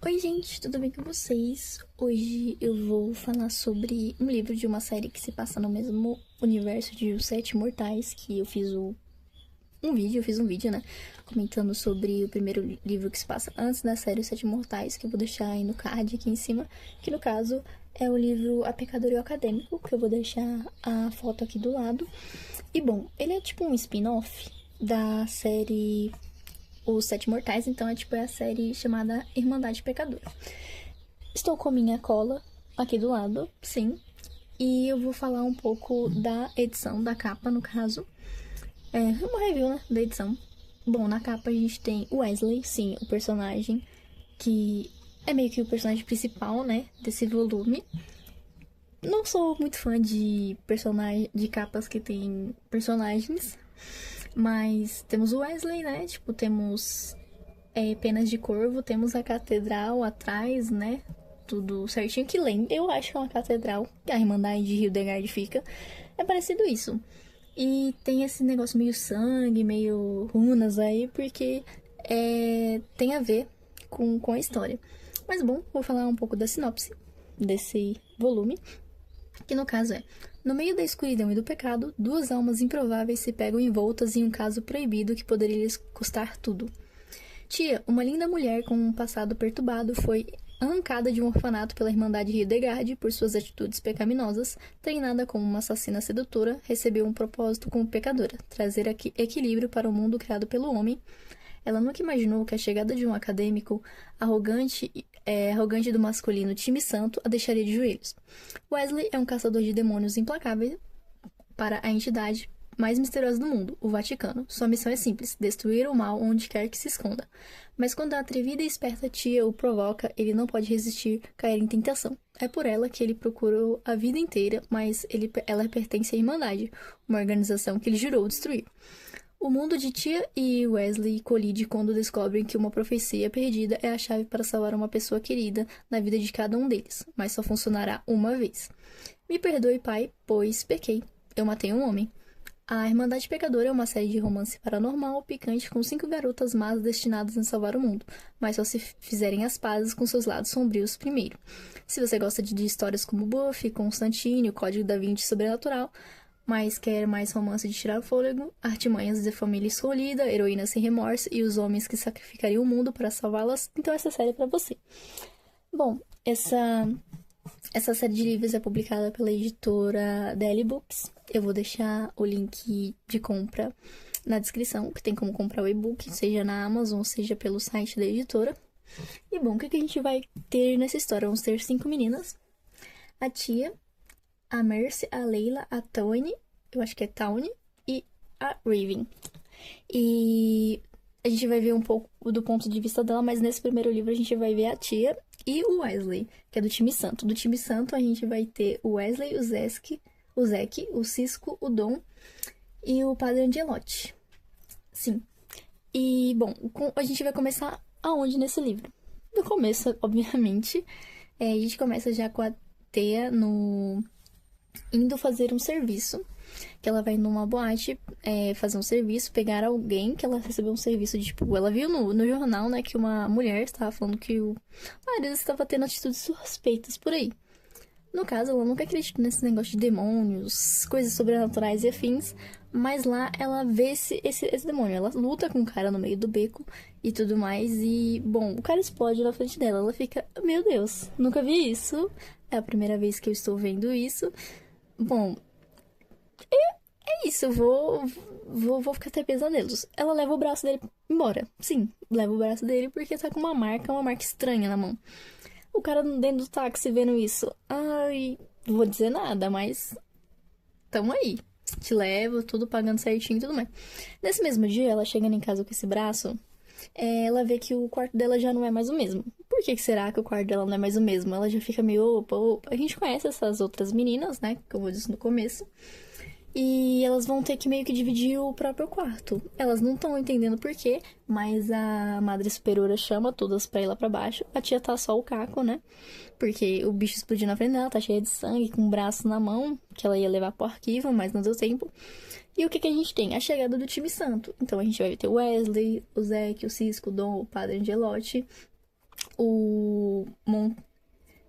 Oi, gente, tudo bem com vocês? Hoje eu vou falar sobre um livro de uma série que se passa no mesmo universo de Os Sete Mortais, que eu fiz um vídeo, né, comentando sobre o primeiro livro que se passa antes da série Os Sete Mortais, que eu vou deixar aí no card aqui em cima, que no caso é o livro A Pecadora e o Acadêmico, que eu vou deixar a foto aqui do lado. E bom, ele é tipo um spin-off da série Os Sete Mortais, então é a série chamada Irmandade Pecadora. Estou com a minha cola aqui do lado, sim, e eu vou falar um pouco da edição, da capa, no caso. É uma review, né, da edição. Bom, na capa a gente tem o Wesley, sim, o personagem que é meio que o personagem principal, né, desse volume. Não sou muito fã de capas que tem personagens, mas temos o Wesley, né? Tipo, temos Penas de Corvo, temos a catedral atrás, né? Tudo certinho, que lembra. Eu acho que é uma catedral, que a Irmandade de Hildegard fica. É parecido isso. E tem esse negócio meio sangue, meio runas aí, porque tem a ver com a história. Mas bom, vou falar um pouco da sinopse desse volume, que no caso no meio da escuridão e do pecado, duas almas improváveis se pegam envoltas em um caso proibido que poderia lhes custar tudo. Tia, uma linda mulher com um passado perturbado, foi arrancada de um orfanato pela Irmandade Hildegard por suas atitudes pecaminosas. Treinada como uma assassina sedutora, recebeu um propósito como pecadora, trazer equilíbrio para o mundo criado pelo homem. Ela nunca imaginou que a chegada de um acadêmico arrogante do masculino time santo a deixaria de joelhos. Wesley é um caçador de demônios implacável para a entidade mais misteriosa do mundo, o Vaticano. Sua missão é simples: destruir o mal onde quer que se esconda. Mas quando a atrevida e esperta tia o provoca, ele não pode resistir, cair em tentação. É por ela que ele procurou a vida inteira, mas ela pertence à Irmandade, uma organização que ele jurou destruir. O mundo de Tia e Wesley colide quando descobrem que uma profecia perdida é a chave para salvar uma pessoa querida na vida de cada um deles, mas só funcionará uma vez. Me perdoe, pai, pois pequei. Eu matei um homem. A Irmandade Pecadora é uma série de romance paranormal picante com 5 garotas más destinadas a salvar o mundo, mas só se fizerem as pazes com seus lados sombrios primeiro. Se você gosta de histórias como Buffy, Constantine, o Código da Vinci Sobrenatural, mas quer mais romance de tirar o fôlego, artimanhas de família escolhida, heroínas sem remorso e os homens que sacrificariam o mundo para salvá-las, então essa série é pra você. Bom, essa série de livros é publicada pela editora Deli Books. Eu vou deixar o link de compra na descrição, que tem como comprar o e-book, seja na Amazon, seja pelo site da editora. E bom, o que a gente vai ter nessa história? Vamos ter 5 meninas. A Tia, a Mercy, a Leila, a Tawny, eu acho que é Tawny, e a Raven. E a gente vai ver um pouco do ponto de vista dela, mas nesse primeiro livro a gente vai ver a Tia e o Wesley, que é do time santo. Do time santo a gente vai ter o Wesley, o Zeke, o Cisco, o Dom e o Padre Angelotti. Sim. E, bom, a gente vai começar aonde nesse livro? No começo, obviamente, a gente começa já com a Tia indo fazer um serviço, que ela vai numa boate fazer um serviço, pegar alguém, que ela recebeu um serviço de, tipo, ela viu no jornal, né, que uma mulher estava falando que o marido estava tendo atitudes suspeitas por aí. No caso, ela nunca acredita nesse negócio de demônios, coisas sobrenaturais e afins, mas lá ela vê esse demônio. Ela luta com o cara no meio do beco e tudo mais, e, bom, o cara explode na frente dela. Ela fica, meu Deus, nunca vi isso, é a primeira vez que eu estou vendo isso. Bom, é isso, eu vou ficar até pesadelos. Ela leva o braço dele embora. Sim, leva o braço dele porque tá com uma marca estranha na mão. O cara dentro do táxi vendo isso. Ai, não vou dizer nada, mas tamo aí. Te levo, tudo pagando certinho e tudo mais. Nesse mesmo dia, ela chegando em casa com esse braço, ela vê que o quarto dela já não é mais o mesmo. Por que será que o quarto dela não é mais o mesmo? Ela já fica meio, opa. A gente conhece essas outras meninas, né? Como eu disse no começo. E elas vão ter que meio que dividir o próprio quarto. Elas não estão entendendo por quê, mas a Madre Superiora chama todas pra ir lá pra baixo. A tia tá só o caco, né? Porque o bicho explodiu na frente dela, tá cheia de sangue, com o braço na mão, que ela ia levar pro arquivo, mas não deu tempo. E o que a gente tem? A chegada do time santo. Então a gente vai ter o Wesley, o Zeke, o Cisco, o Dom, o Padre Angelotti, o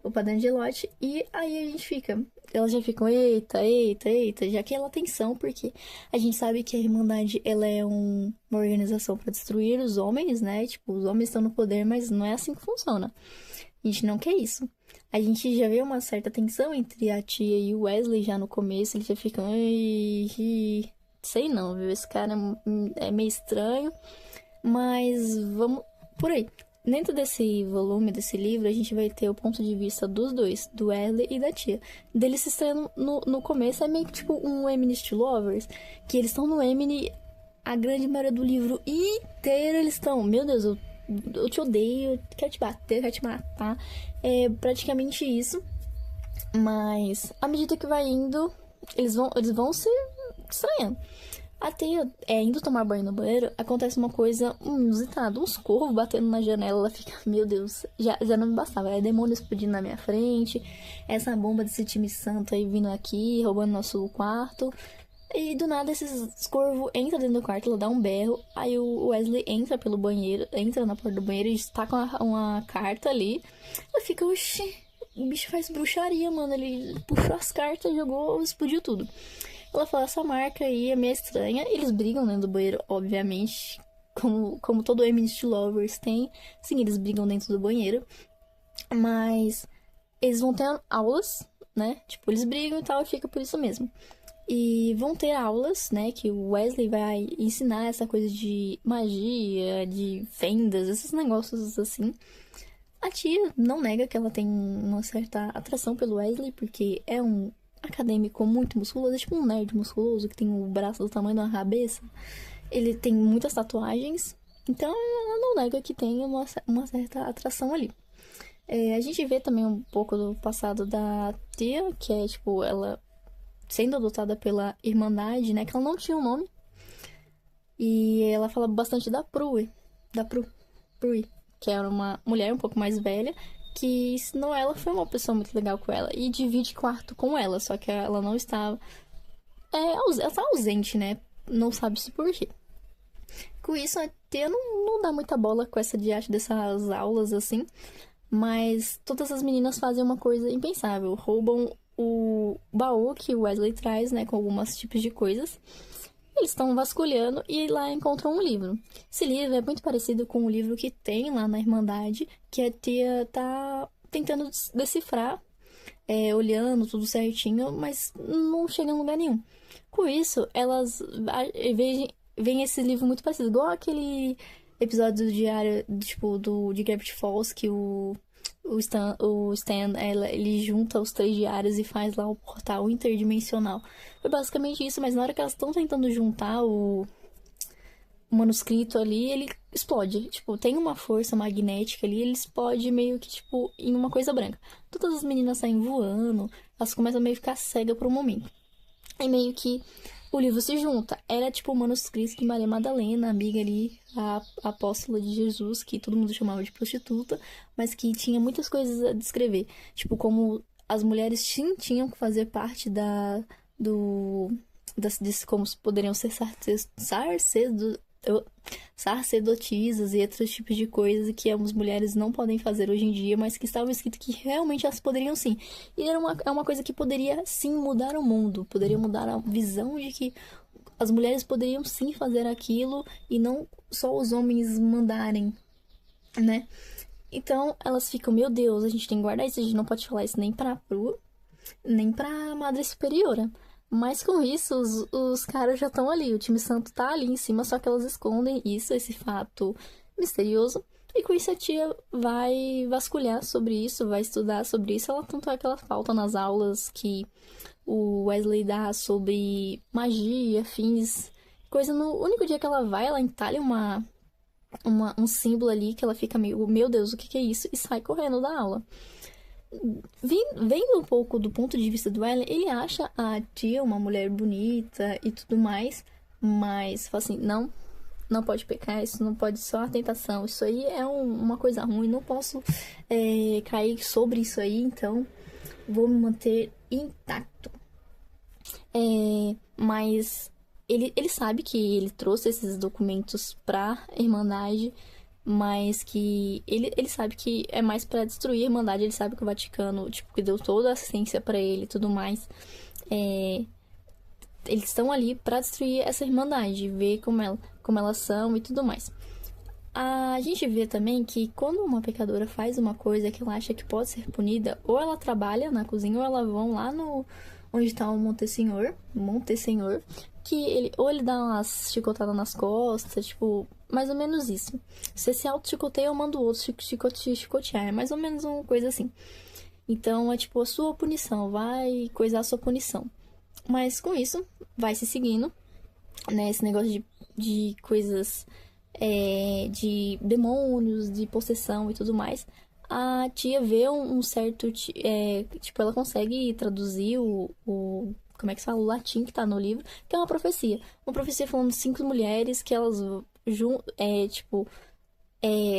o padrão de lote, e aí a gente fica. Elas já ficam, eita, eita, eita, já aquela tensão, porque a gente sabe que a Irmandade, ela é uma organização para destruir os homens, né? Tipo, os homens estão no poder, mas não é assim que funciona. A gente não quer isso. A gente já vê uma certa tensão entre a tia e o Wesley já no começo, eles já ficam, ai, sei não, viu? Esse cara é meio estranho, mas vamos por aí. Dentro desse volume, desse livro, a gente vai ter o ponto de vista dos dois, do Wesley e da tia. Deles se estranhando no começo, é meio que tipo um Eminist to Lovers, que eles estão no Emily, a grande maioria do livro inteiro eles estão, meu Deus, eu te odeio, eu quero te bater, eu quero te matar. É praticamente isso. Mas, à medida que vai indo, eles vão se estranhando. Até indo tomar banho no banheiro, acontece uma coisa inusitada. Uns corvos batendo na janela, ela fica, meu Deus, já não me bastava. É demônio explodindo na minha frente, essa bomba desse time santo aí vindo aqui, roubando nosso quarto. E do nada esses corvos entram dentro do quarto, ela dá um berro. Aí o Wesley entra pelo banheiro, entra na porta do banheiro e está com uma carta ali. Ela fica, oxi, o bicho faz bruxaria, mano. Ele puxou as cartas, jogou, explodiu tudo. Ela fala, essa marca aí é meio estranha. Eles brigam dentro do banheiro, obviamente. Como todo Eminist Lovers tem. Sim, eles brigam dentro do banheiro. Mas eles vão ter aulas, né? Tipo, eles brigam e tal, e fica por isso mesmo. E vão ter aulas, né? Que o Wesley vai ensinar essa coisa de magia, de fendas, esses negócios assim. A tia não nega que ela tem uma certa atração pelo Wesley, porque é um acadêmico muito musculoso, é tipo um nerd musculoso que tem o braço do tamanho da cabeça. Ele tem muitas tatuagens, então ela não nega que tem uma certa atração ali. A gente vê também um pouco do passado da tia, que é tipo, ela sendo adotada pela Irmandade, né, que ela não tinha um nome. E ela fala bastante da Prue, que era uma mulher um pouco mais velha, que ensinou ela, foi uma pessoa muito legal com ela. E divide quarto com ela, só que ela não estava... ela tá ausente, né? Não sabe-se por quê. Com isso, a tia não dá muita bola com essa diante dessas aulas, assim. Mas todas as meninas fazem uma coisa impensável. Roubam o baú que o Wesley traz, né? Com alguns tipos de coisas. Eles estão vasculhando e lá encontram um livro. Esse livro é muito parecido com o livro que tem lá na Irmandade, que a tia tá tentando decifrar, olhando tudo certinho, mas não chega em lugar nenhum. Com isso, elas veem esse livro muito parecido, igual aquele episódio do diário, tipo, de Gravity Falls, que o Stan ele junta os 3 diários e faz lá o portal interdimensional. Foi basicamente isso, mas na hora que elas estão tentando juntar o manuscrito ali, ele explode. Tipo, tem uma força magnética ali, ele explode meio que, tipo, em uma coisa branca. Todas as meninas saem voando, elas começam a meio ficar cegas por um momento. E meio que o livro se junta. Era tipo o manuscrito de Maria Madalena, amiga ali, a apóstola de Jesus, que todo mundo chamava de prostituta, mas que tinha muitas coisas a descrever. Tipo, como as mulheres tinham que fazer parte como poderiam ser sacerdotisas e outros tipos de coisas que as mulheres não podem fazer hoje em dia, mas que estava escrito que realmente elas poderiam sim. E é uma coisa que poderia sim mudar o mundo, poderia mudar a visão de que as mulheres poderiam sim fazer aquilo e não só os homens mandarem, né? Então elas ficam, meu Deus, a gente tem que guardar isso, a gente não pode falar isso nem pra Prue, nem pra Madre Superiora. Mas com isso, os caras já estão ali, o time santo tá ali em cima, só que elas escondem isso, esse fato misterioso. E com isso a tia vai vasculhar sobre isso, vai estudar sobre isso. Tanto é que ela falta nas aulas que o Wesley dá sobre magia, fins, coisa. No único dia que ela vai, ela entalha um símbolo ali que ela fica meio, meu Deus, o que é isso? E sai correndo da aula. Vendo um pouco do ponto de vista do Ellen, ele acha a tia uma mulher bonita e tudo mais, mas fala assim, não pode pecar, isso não pode só a tentação, isso aí é uma coisa ruim, não posso cair sobre isso aí, então vou me manter intacto. Mas ele sabe que ele trouxe esses documentos pra Irmandade mas que ele sabe que é mais pra destruir a Irmandade. Ele sabe que o Vaticano, tipo, que deu toda a assistência pra ele e tudo mais. Eles estão ali pra destruir essa Irmandade, ver como elas são e tudo mais. A gente vê também que quando uma pecadora faz uma coisa que ela acha que pode ser punida, ou ela trabalha na cozinha, ou ela vão lá no onde tá o Montesenhor, que ele dá umas chicotadas nas costas, tipo, mais ou menos isso. Você se auto-chicoteia, eu mando o outro chicotear, é mais ou menos uma coisa assim. Então é tipo a sua punição, vai coisar a sua punição. Mas com isso, vai se seguindo, né, esse negócio de coisas, de demônios, de possessão e tudo mais. A tia vê um certo, tipo, ela consegue traduzir como é que se fala? O latim que tá no livro, que é uma profecia. Uma profecia falando de 5 mulheres que elas, tipo,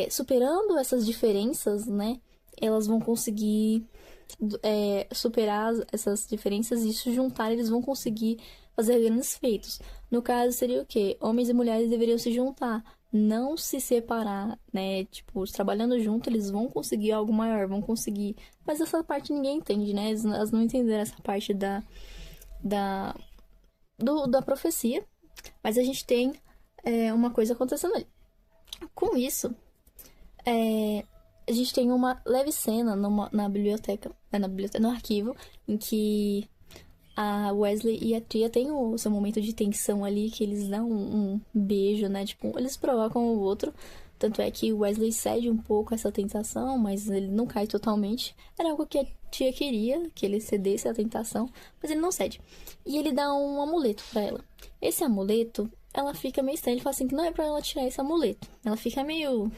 superando essas diferenças, né, elas vão conseguir superar essas diferenças e se juntar, eles vão conseguir fazer grandes feitos. No caso, seria o quê? Homens e mulheres deveriam se juntar, não se separar, né? Tipo, trabalhando junto, eles vão conseguir algo maior, vão conseguir. Mas essa parte ninguém entende, né? Elas não entenderam essa parte da, da profecia. Mas a gente tem uma coisa acontecendo ali. Com isso, a gente tem uma leve cena na biblioteca, no arquivo, em que a Wesley e a tia têm o seu momento de tensão ali, que eles dão um beijo, né? Tipo, eles provocam o outro. Tanto é que o Wesley cede um pouco essa tentação, mas ele não cai totalmente. Era algo que a tia queria, que ele cedesse à tentação, mas ele não cede. E ele dá um amuleto pra ela. Esse amuleto, ela fica meio estranha. Ele fala assim que não é pra ela tirar esse amuleto. Ela fica meio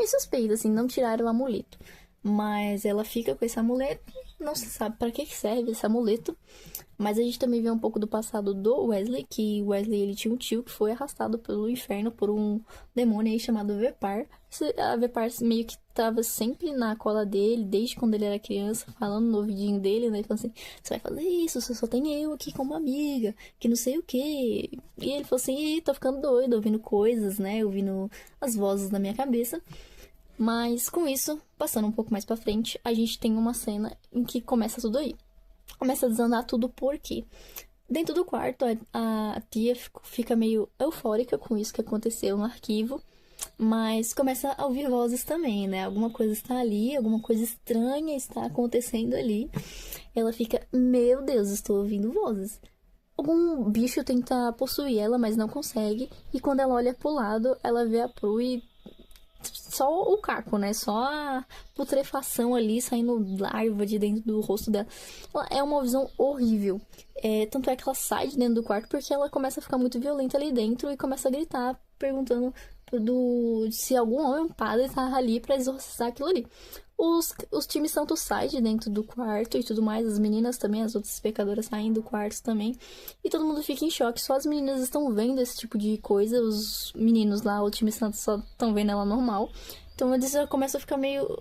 suspeita, assim, não tirar o amuleto. Mas ela fica com esse amuleto, não se sabe para que serve esse amuleto. Mas a gente também vê um pouco do passado do Wesley, que Wesley ele tinha um tio que foi arrastado pelo inferno por um demônio aí chamado Vepar. A Vepar meio que tava sempre na cola dele, desde quando ele era criança, falando no ouvidinho dele, né? Falando assim, você vai fazer isso, você só tem eu aqui como amiga, que não sei o quê. E ele falou assim, tô ficando doido, ouvindo coisas, né? Ouvindo as vozes na minha cabeça. Mas com isso, passando um pouco mais pra frente, a gente tem uma cena em que começa tudo aí. Começa a desandar tudo porque dentro do quarto a tia fica meio eufórica com isso que aconteceu no arquivo, mas começa a ouvir vozes também, né? Alguma coisa está ali, alguma coisa estranha está acontecendo ali. Ela fica, meu Deus, estou ouvindo vozes. Algum bicho tenta possuir ela, mas não consegue. E quando ela olha pro lado, ela vê a Prue e só o caco, né? Só a putrefação ali saindo larva de dentro do rosto dela. É uma visão horrível. Tanto é que ela sai de dentro do quarto porque ela começa a ficar muito violenta ali dentro e começa a gritar, perguntando se algum homem, um padre, tá ali pra exorcizar aquilo ali. Os times santos saem de dentro do quarto e tudo mais, as meninas também, as outras pecadoras saem do quarto também. E todo mundo fica em choque, só as meninas estão vendo esse tipo de coisa, os meninos lá, o time santo só estão vendo ela normal. Então eles já começam a ficar meio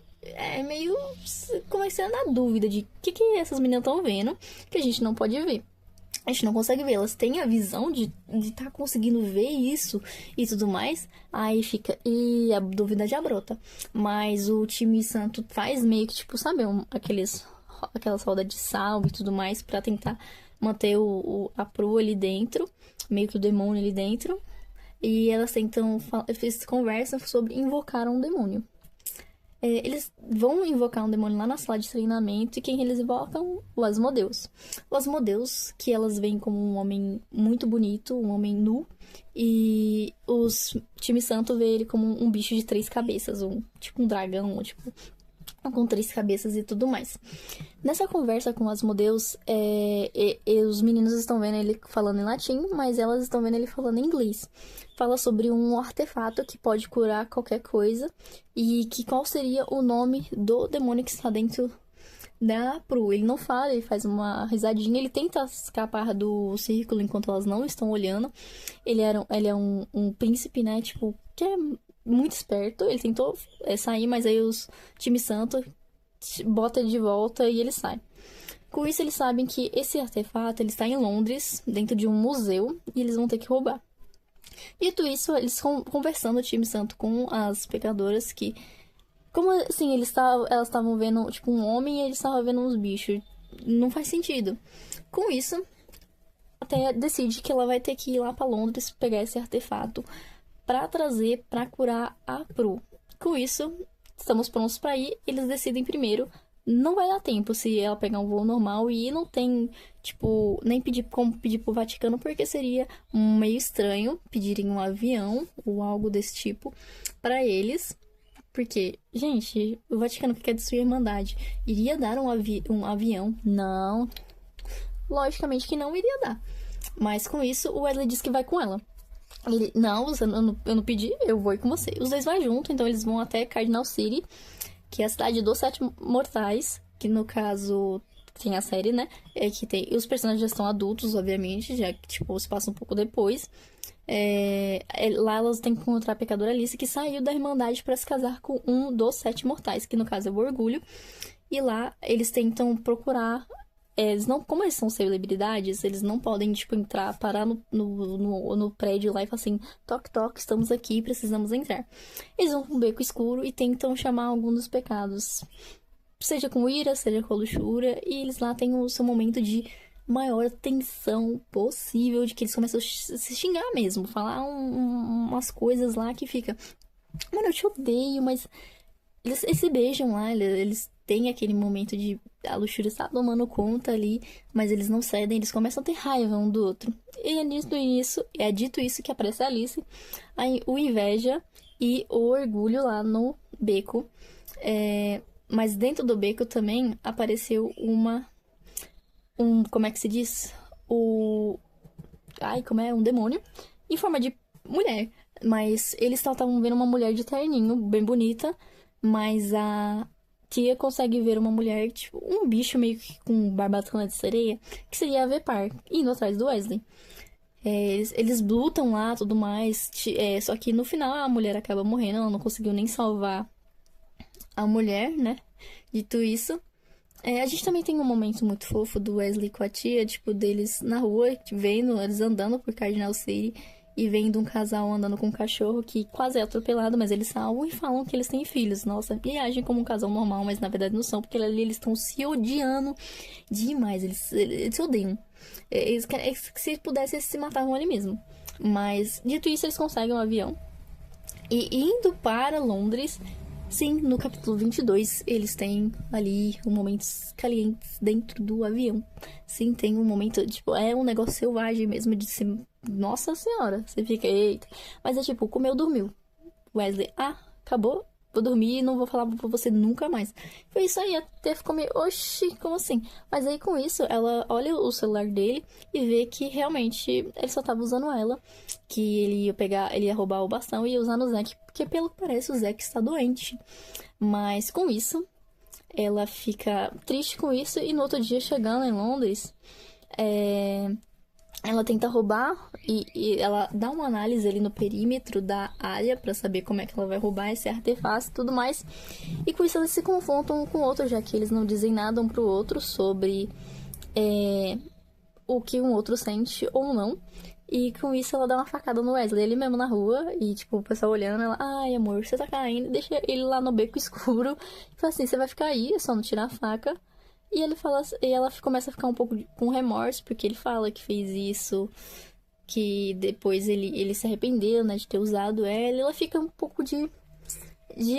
começando na dúvida de o que essas meninas estão vendo, que a gente não pode ver. A gente não consegue ver, elas têm a visão de estar conseguindo ver isso e tudo mais. Aí fica, e a dúvida já brota. Mas o time santo faz meio que, tipo, sabe, aquelas rodas de sal e tudo mais pra tentar manter a Prue ali dentro, meio que o demônio ali dentro. E elas eles conversam sobre invocar um demônio. Eles vão invocar um demônio lá na sala de treinamento e quem eles invocam? O Asmodeus. O Asmodeus, que elas veem como um homem muito bonito, um homem nu, e os time santo vê ele como um bicho de 3 cabeças, tipo um dragão, tipo com 3 cabeças e tudo mais. Nessa conversa com o Asmodeus, os meninos estão vendo ele falando em latim, mas elas estão vendo ele falando em inglês. Fala sobre um artefato que pode curar qualquer coisa e que qual seria o nome do demônio que está dentro da Prue. Ele não fala, ele faz uma risadinha, ele tenta escapar do círculo enquanto elas não estão olhando. Ele é um príncipe, né, tipo, que é muito esperto, ele tentou sair, mas aí os time santo bota ele de volta e ele sai. Com isso, eles sabem que esse artefato ele está em Londres, dentro de um museu, e eles vão ter que roubar. Dito isso, eles conversando o time santo com as pecadoras que... Como assim, elas estavam vendo, tipo, um homem e eles estavam vendo uns bichos. Não faz sentido. Com isso, até decide que ela vai ter que ir lá pra Londres pegar esse artefato pra trazer, pra curar a Prue. Com isso, estamos prontos pra ir. Eles decidem primeiro. Não vai dar tempo se ela pegar um voo normal e não tem, tipo, nem como pedir pro Vaticano, porque seria meio estranho pedirem um avião ou algo desse tipo pra eles. Porque, gente, o Vaticano que quer destruir a Irmandade iria dar um avião? Não. Logicamente que não iria dar. Mas com isso, o Wesley diz que vai com ela. Ele, não, eu não pedi, eu vou ir com você. Os dois vão junto, então eles vão até Cardinal City, que é a cidade dos Sete Mortais, que no caso tem a série, né? É que tem. Os personagens já estão adultos, obviamente, já que, tipo, se passa um pouco depois. Lá elas têm que encontrar a pecadora Alice, que saiu da Irmandade para se casar com um dos Sete Mortais, que no caso é o Orgulho. E lá eles tentam procurar. Eles não, como eles são celebridades, eles não podem, tipo, parar no prédio lá e falar assim: toque, toque, estamos aqui, precisamos entrar. Eles vão com um beco escuro e tentam chamar algum dos pecados. Seja com ira, seja com luxúria. E eles lá têm o seu momento de maior tensão possível, de que eles começam a se xingar mesmo, falar umas coisas lá que fica: mano, eu te odeio, mas eles se beijam lá, eles têm aquele momento de a luxúria está tomando conta ali, mas eles não cedem, eles começam a ter raiva um do outro. E é dito isso que aparece a Alice, aí o inveja e o orgulho lá no beco. Mas dentro do beco também apareceu como é que se diz? Um demônio em forma de mulher. Mas eles estavam vendo uma mulher de terninho, bem bonita, mas a tia consegue ver uma mulher, tipo, um bicho meio que com barbatana de sereia, que seria a Vepar, indo atrás do Wesley. Eles lutam lá, tudo mais, só que no final a mulher acaba morrendo, ela não conseguiu nem salvar a mulher, né? Dito isso, a gente também tem um momento muito fofo do Wesley com a tia, tipo, deles na rua, vendo, eles andando por Cardinal City e vendo um casal andando com um cachorro que quase é atropelado, mas eles salvam e falam que eles têm filhos. Nossa, e agem como um casal normal, mas na verdade não são, porque ali eles estão se odiando demais, eles se odeiam. Se pudessem, eles se matavam ali mesmo. Mas, dito isso, eles conseguem um avião e indo para Londres. Sim, no capítulo 22, eles têm ali momentos calientes dentro do avião. Sim, tem um momento, tipo, é um negócio selvagem mesmo de ser... Nossa senhora, você fica, eita. Mas é tipo, comeu, dormiu. Wesley, acabou, vou dormir e não vou falar pra você nunca mais. Foi isso aí, até ficou meio, oxi, como assim? Mas aí com isso, ela olha o celular dele e vê que realmente ele só tava usando ela. Que ele ia roubar o bastão e ia usar no Zack, porque pelo que parece o Zack está doente. Mas com isso, ela fica triste com isso e no outro dia, chegando em Londres, ela tenta roubar e ela dá uma análise ali no perímetro da área pra saber como é que ela vai roubar esse artefato e tudo mais. E com isso eles se confrontam um com o outro, já que eles não dizem nada um pro outro sobre o que um outro sente ou não. E com isso ela dá uma facada no Wesley, ele mesmo na rua, e tipo, o pessoal olhando, ela, ai amor, você tá caindo, deixa ele lá no beco escuro, e fala assim, você vai ficar aí, é só não tirar a faca. E ele fala, e ela começa a ficar um pouco com remorso, porque ele fala que fez isso, que depois ele se arrependeu, né, de ter usado ela, e ela fica um pouco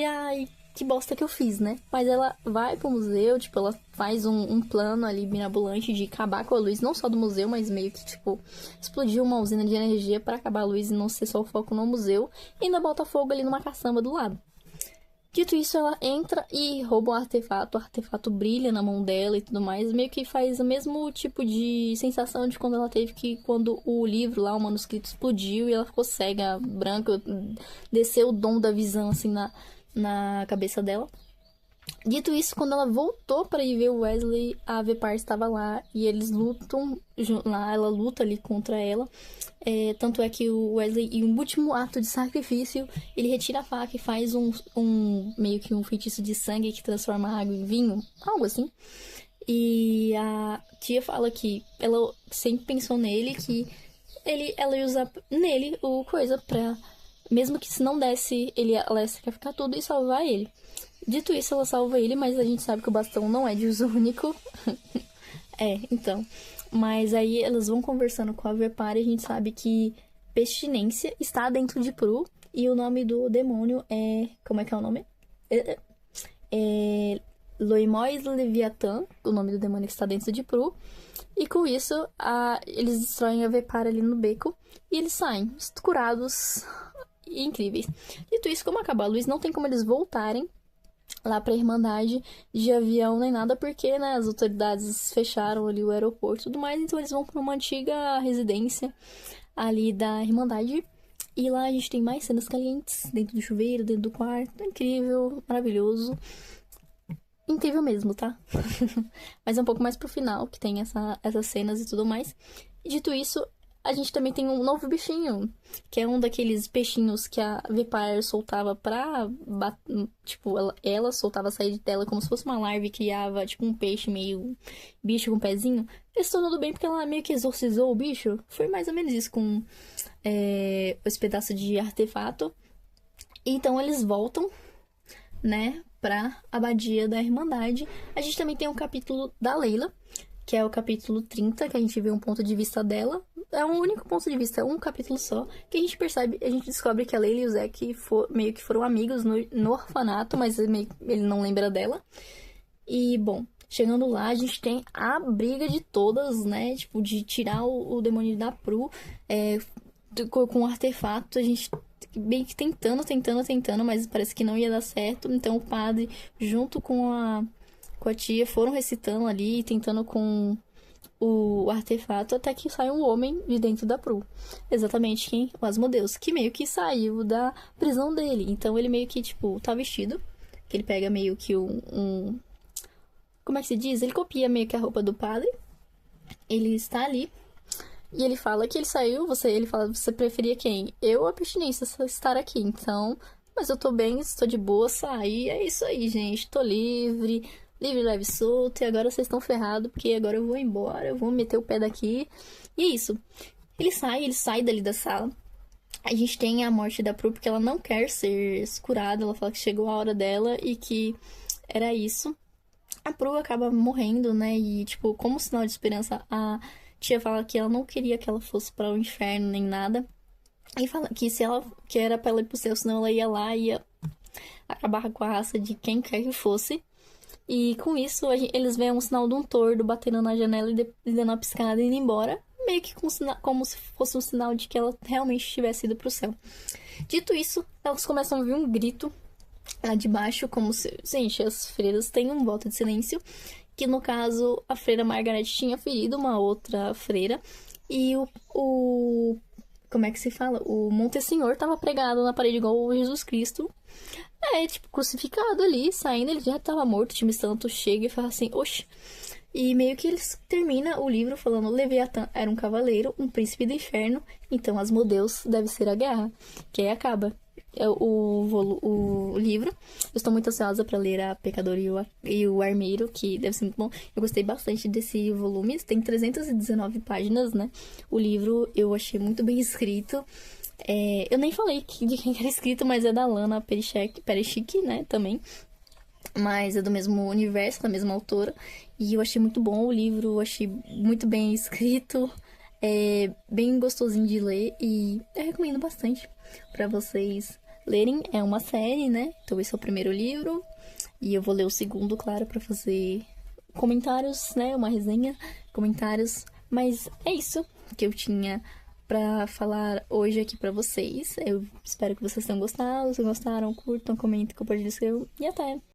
ai, que bosta que eu fiz, né? Mas ela vai pro museu, tipo, ela faz um plano ali mirabolante de acabar com a luz, não só do museu, mas meio que, tipo, explodir uma usina de energia pra acabar a luz e não ser só o foco no museu, e ainda bota fogo ali numa caçamba do lado. Dito isso, ela entra e rouba o artefato brilha na mão dela e tudo mais, meio que faz o mesmo tipo de sensação de quando ela teve quando o livro lá, o manuscrito explodiu e ela ficou cega, branca, desceu o dom da visão, assim, na cabeça dela. Dito isso, quando ela voltou para ir ver o Wesley, a Vepar estava lá e eles lutam lá, ela luta ali contra ela. Tanto é que o Wesley, em um último ato de sacrifício, ele retira a faca e faz meio que um feitiço de sangue que transforma a água em vinho, algo assim. E a tia fala que ela sempre pensou nele, que ela ia usar nele o coisa pra... Mesmo que se não desse, ela ia sacrificar tudo e salvar ele. Dito isso, ela salva ele, mas a gente sabe que o bastão não é de uso único. Então. Mas aí elas vão conversando com a Vepar e a gente sabe que Pestilência está dentro de Prue. E o nome do demônio é... Como é que é o nome? Loimois Leviathan, o nome do demônio que está dentro de Prue. E com isso, eles destroem a Vepar ali no beco. E eles saem, curados e incríveis. Dito isso, como acaba a luz, não tem como eles voltarem lá pra Irmandade de avião nem nada, porque, né, as autoridades fecharam ali o aeroporto e tudo mais. Então eles vão pra uma antiga residência ali da Irmandade. E lá a gente tem mais cenas calientes, dentro do chuveiro, dentro do quarto. Incrível, maravilhoso. Incrível mesmo, tá? Mas é um pouco mais pro final, que tem essas cenas e tudo mais. E dito isso, a gente também tem um novo bichinho, que é um daqueles peixinhos que a Vepar soltava pra... Tipo, ela soltava a sair dela como se fosse uma larva e criava, tipo, um peixe meio bicho com um pezinho. Eles tornou tudo bem porque ela meio que exorcizou o bicho. Foi mais ou menos isso com esse pedaço de artefato. Então eles voltam, né, pra abadia da Irmandade. A gente também tem um capítulo da Layla, que é o capítulo 30, que a gente vê um ponto de vista dela. É um único ponto de vista, um capítulo só, que a gente percebe, a gente descobre que a Layla e o Zack meio que foram amigos no orfanato, mas ele não lembra dela. E, bom, chegando lá, a gente tem a briga de todas, né, tipo, de tirar o demônio da Prue, com o artefato. A gente bem que tentando, mas parece que não ia dar certo. Então o padre, junto com a tia, foram recitando ali, tentando com o artefato, até que sai um homem de dentro da Prue. Exatamente quem? O Asmodeus, que meio que saiu da prisão dele. Então ele meio que, tipo, tá vestido, que ele pega meio que como é que se diz? Ele copia meio que a roupa do padre. Ele está ali. E ele fala que ele saiu, ele fala, você preferia quem? Eu ou a Pestilência estar aqui, então... Mas eu tô bem, estou de boa, saí, é isso aí, gente. Tô livre, leve, solto, e agora vocês estão ferrados, porque agora eu vou embora, eu vou meter o pé daqui. E é isso. Ele sai dali da sala. A gente tem a morte da Prue, porque ela não quer ser curada, ela fala que chegou a hora dela e que era isso. A Prue acaba morrendo, né, e, tipo, como sinal de esperança, a tia fala que ela não queria que ela fosse para o inferno nem nada. E fala que era pra ela ir pro céu, senão ela ia lá e ia acabar com a raça de quem quer que fosse. E com isso, eles veem um sinal de um tordo batendo na janela e dando uma piscada e indo embora. Meio que como se fosse um sinal de que ela realmente tivesse ido pro céu. Dito isso, elas começam a ouvir um grito lá de baixo, como se... Gente, as freiras têm um voto de silêncio. Que no caso, a freira Margaret tinha ferido uma outra freira. E como é que se fala? O Montesenhor tava pregado na parede igual o Jesus Cristo. Tipo, crucificado ali, saindo. Ele já tava morto. O time santo chega e fala assim, oxe. E meio que eles termina o livro falando, Leviatã era um cavaleiro, um príncipe do inferno. Então Asmodeus deve ser a guerra. Que aí acaba o livro. Eu estou muito ansiosa para ler A Pecadora e o Armeiro, que deve ser muito bom. Eu gostei bastante desse volume. Tem 319 páginas, né? O livro eu achei muito bem escrito. Eu nem falei de quem era escrito, mas é da Lana Perechick, né? Também. Mas é do mesmo universo, da mesma autora. E eu achei muito bom o livro. Eu achei muito bem escrito. Bem gostosinho de ler. E eu recomendo bastante para vocês lerem. É uma série, né? Então esse é o primeiro livro. E eu vou ler o segundo, claro, para fazer comentários, né? Uma resenha, comentários. Mas é isso que eu tinha para falar hoje aqui para vocês. Eu espero que vocês tenham gostado. Se gostaram, curtam, comentem, compartilhem, escrevam. E até!